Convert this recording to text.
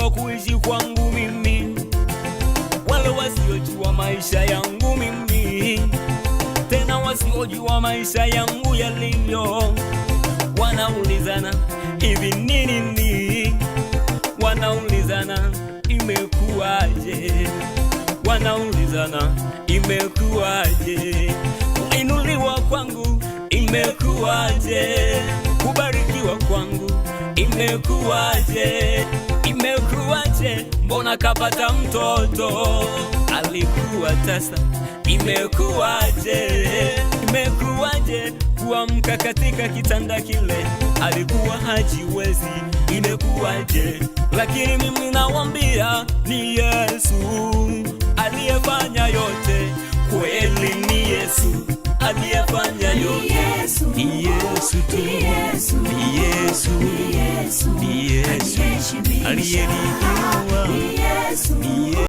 wasiojua kuishi kwangu mimi, wale wasiojua maisha yangu mimi, tena wasiojua maisha yangu yalivyo, wanaulizana hivi nini, wanaulizana imekuwaje, wanaulizana imekuwaje, kuinuliwa kwangu imekuwaje, kubarikiwa kwangu imekuwaje, imekuwaje, mbona kapata mtoto alikuwa tasa, imekuwaje, imekuwaje, kuamka katika kitanda kile alikuwa hajiwezi, imekuwaje, lakini mimi nawaambia ni Yesu aliyefanya yote, kweli ni Yesu aliyefanya yote, ni Yesu tu, ni Yesu, ni Yesu aliyeniinua.